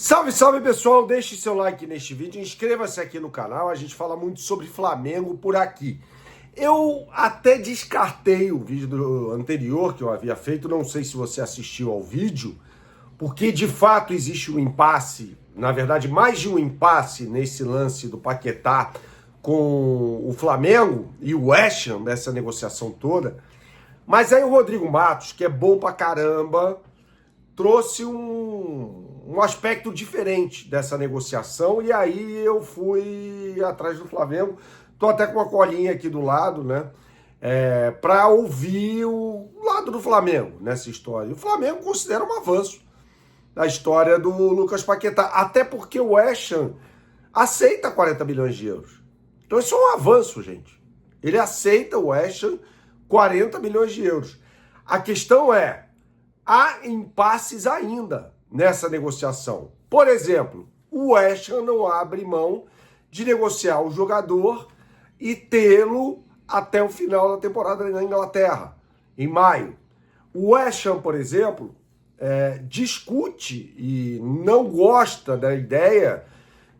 Salve, salve pessoal, deixe seu like neste vídeo, inscreva-se aqui no canal, a gente fala muito sobre Flamengo por aqui. Eu até descartei o vídeo anterior que eu havia feito, não sei se você assistiu ao vídeo, porque de fato existe um impasse, na verdade mais de um impasse nesse lance do Paquetá com o Flamengo e o West Ham, dessa negociação toda. Mas aí o Rodrigo Matos, que é bom pra caramba, trouxe um aspecto diferente dessa negociação, e aí eu fui atrás do Flamengo. Tô até com uma colinha aqui do lado, né? Para ouvir o lado do Flamengo nessa história. O Flamengo considera um avanço da história do Lucas Paquetá, até porque o West Ham aceita 40 milhões de euros. Então isso é um avanço, gente. Ele aceita o West Ham 40 milhões de euros. A questão é, há impasses ainda nessa negociação. Por exemplo, o West Ham não abre mão de negociar o jogador e tê-lo até o final da temporada na Inglaterra, em maio. O West Ham, por exemplo, discute e não gosta da ideia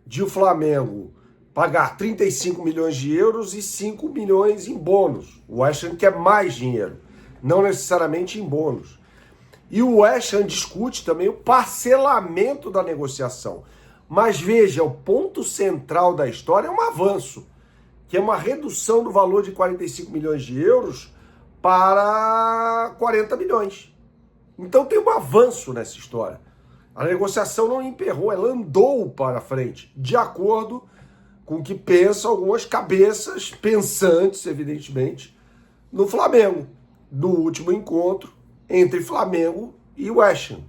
de o Flamengo pagar 35 milhões de euros e 5 milhões em bônus. O West Ham quer mais dinheiro, não necessariamente em bônus. E o West Ham discute também o parcelamento da negociação. Mas veja, o ponto central da história é um avanço, que é uma redução do valor de 45 milhões de euros para 40 milhões. Então tem um avanço nessa história. A negociação não emperrou, ela andou para frente, de acordo com o que pensam algumas cabeças pensantes, evidentemente, no Flamengo, do último encontro entre Flamengo e West Ham.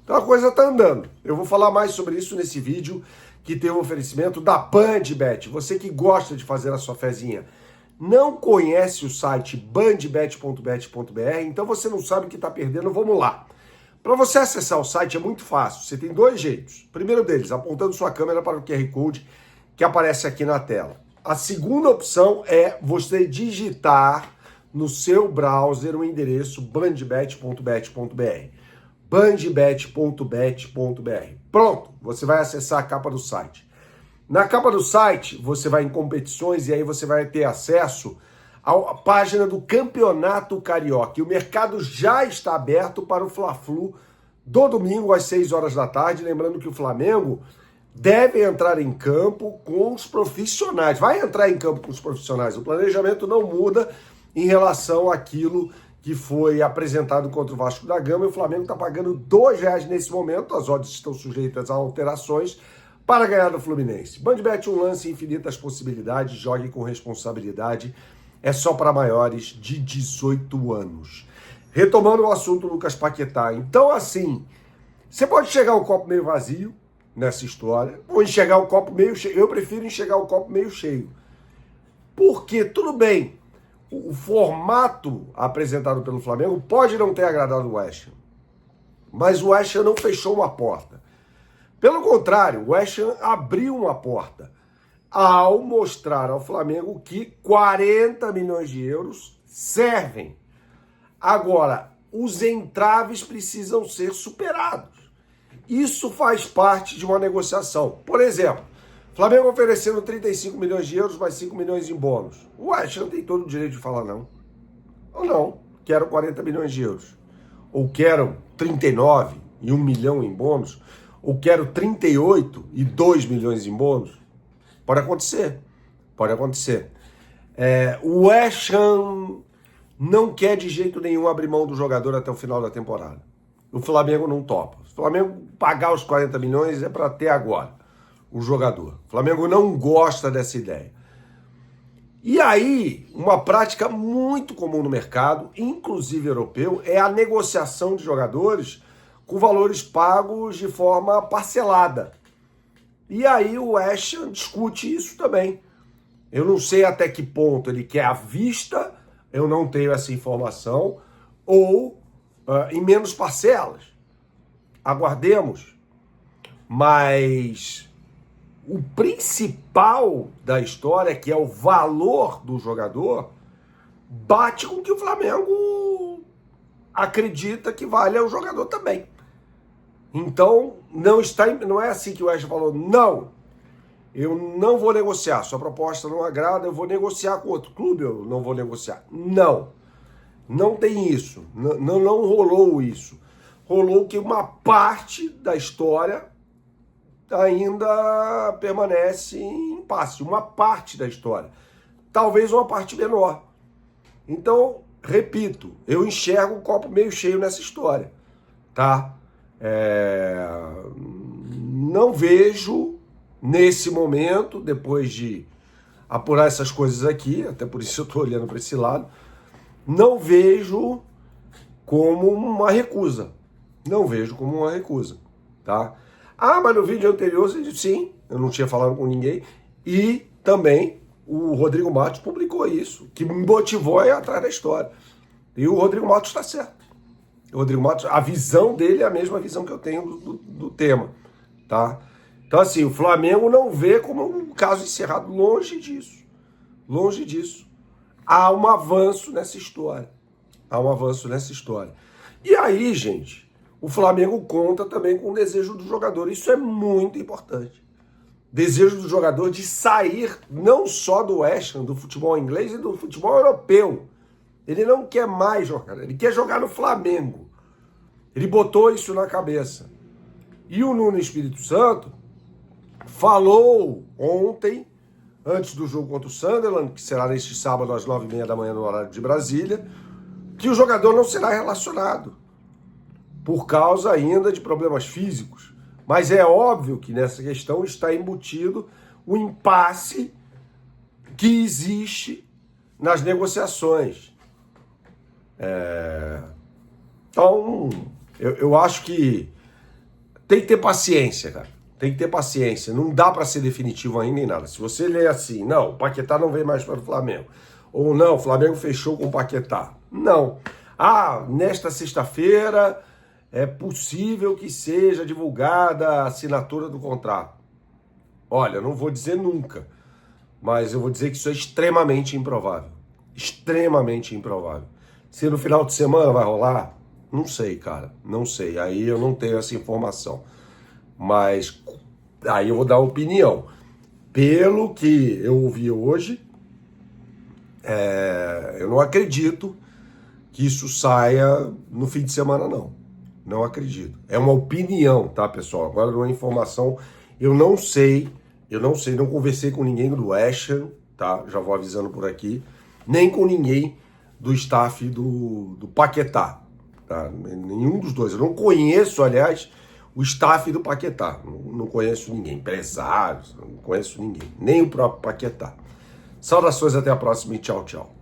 Então a coisa tá andando. Eu vou falar mais sobre isso nesse vídeo, que tem um oferecimento da BandBet. Você que gosta de fazer a sua fezinha, não conhece o site bandbet.bet.br, então você não sabe o que está perdendo, vamos lá. Para você acessar o site é muito fácil, você tem dois jeitos. O primeiro deles, apontando sua câmera para o QR Code que aparece aqui na tela. A segunda opção é você digitar no seu browser o endereço bandbet.bet.br. bandbet.bet.br. Pronto, você vai acessar a capa do site. Na capa do site, você vai em competições e aí você vai ter acesso à página do Campeonato Carioca. E o mercado já está aberto para o Fla-Flu do domingo às 6 horas da tarde. Lembrando que o Flamengo deve entrar em campo com os profissionais. Vai entrar em campo com os profissionais. O planejamento não muda em relação àquilo que foi apresentado contra o Vasco da Gama. E o Flamengo está pagando R$2 nesse momento. As odds estão sujeitas a alterações para ganhar do Fluminense. BandBet, um lance, infinitas possibilidades. Jogue com responsabilidade. É só para maiores de 18 anos. Retomando o assunto Lucas Paquetá. Então, assim, você pode enxergar o copo meio vazio nessa história, ou enxergar o copo meio cheio. Eu prefiro enxergar o copo meio cheio. Porque, tudo bem, o formato apresentado pelo Flamengo pode não ter agradado o West Ham, mas o West Ham não fechou uma porta. Pelo contrário, o West Ham abriu uma porta ao mostrar ao Flamengo que 40 milhões de euros servem. Agora, os entraves precisam ser superados. Isso faz parte de uma negociação. Por exemplo, Flamengo oferecendo 35 milhões de euros mais 5 milhões em bônus. O West Ham tem todo o direito de falar não. Ou não, quero 40 milhões de euros. Ou quero 39 e 1 milhão em bônus. Ou quero 38 e 2 milhões em bônus. Pode acontecer. Pode acontecer. O West Ham não quer de jeito nenhum abrir mão do jogador até o final da temporada. O Flamengo não topa. O Flamengo pagar os 40 milhões é para ter agora o jogador. O Flamengo não gosta dessa ideia. E aí, uma prática muito comum no mercado, inclusive europeu, é a negociação de jogadores com valores pagos de forma parcelada. E aí o West Ham discute isso também. Eu não sei até que ponto ele quer à vista, eu não tenho essa informação, ou em menos parcelas. Aguardemos. Mas o principal da história, que é o valor do jogador, bate com o que o Flamengo acredita que vale ao jogador também. Então, não é assim que o West Ham falou, não, eu não vou negociar, sua proposta não agrada, eu vou negociar com outro clube, eu não vou negociar. Não, não tem isso, não rolou isso. Rolou que uma parte da história ainda permanece em impasse, uma parte da história, talvez uma parte menor. Então, repito, eu enxergo o copo meio cheio nessa história, tá? Não vejo nesse momento, depois de apurar essas coisas aqui, até por isso eu estou olhando para esse lado, não vejo como uma recusa. Não vejo como uma recusa, tá? Ah, mas no vídeo anterior você disse sim, eu não tinha falado com ninguém, e também o Rodrigo Matos publicou isso, que me motivou a ir atrás da história. E o Rodrigo Matos está certo. O Rodrigo Matos, a visão dele é a mesma visão que eu tenho do tema, tá? Então, assim, o Flamengo não vê como um caso encerrado, longe disso. Longe disso. Há um avanço nessa história. Há um avanço nessa história. E aí, gente, o Flamengo conta também com o desejo do jogador. Isso é muito importante. Desejo do jogador de sair não só do West Ham, do futebol inglês e do futebol europeu. Ele não quer mais jogar, ele quer jogar no Flamengo. Ele botou isso na cabeça. E o Nuno Espírito Santo falou ontem, antes do jogo contra o Sunderland, que será neste sábado às 9h30 da manhã no horário de Brasília, que o jogador não será relacionado, por causa ainda de problemas físicos. Mas é óbvio que nessa questão está embutido o impasse que existe nas negociações. Então, eu acho que tem que ter paciência, cara. Tem que ter paciência. Não dá para ser definitivo ainda nem nada. Se você ler assim, não, o Paquetá não vem mais para o Flamengo. Ou não, o Flamengo fechou com o Paquetá. Não. Ah, nesta sexta-feira é possível que seja divulgada a assinatura do contrato. Olha, eu não vou dizer nunca, mas eu vou dizer que isso é extremamente improvável. Extremamente improvável. Se no final de semana vai rolar, não sei, cara. Não sei. Aí eu não tenho essa informação. Mas aí eu vou dar opinião. Pelo que eu ouvi hoje, eu não acredito que isso saia no fim de semana, não. Não acredito. É uma opinião, tá, pessoal? Agora não é informação. Eu não sei, não conversei com ninguém do West Ham, tá? Já vou avisando por aqui. Nem com ninguém do staff do Paquetá, tá? Nenhum dos dois. Eu não conheço, aliás, o staff do Paquetá. Não conheço ninguém. Empresários, não conheço ninguém. Nem o próprio Paquetá. Saudações, até a próxima e tchau, tchau.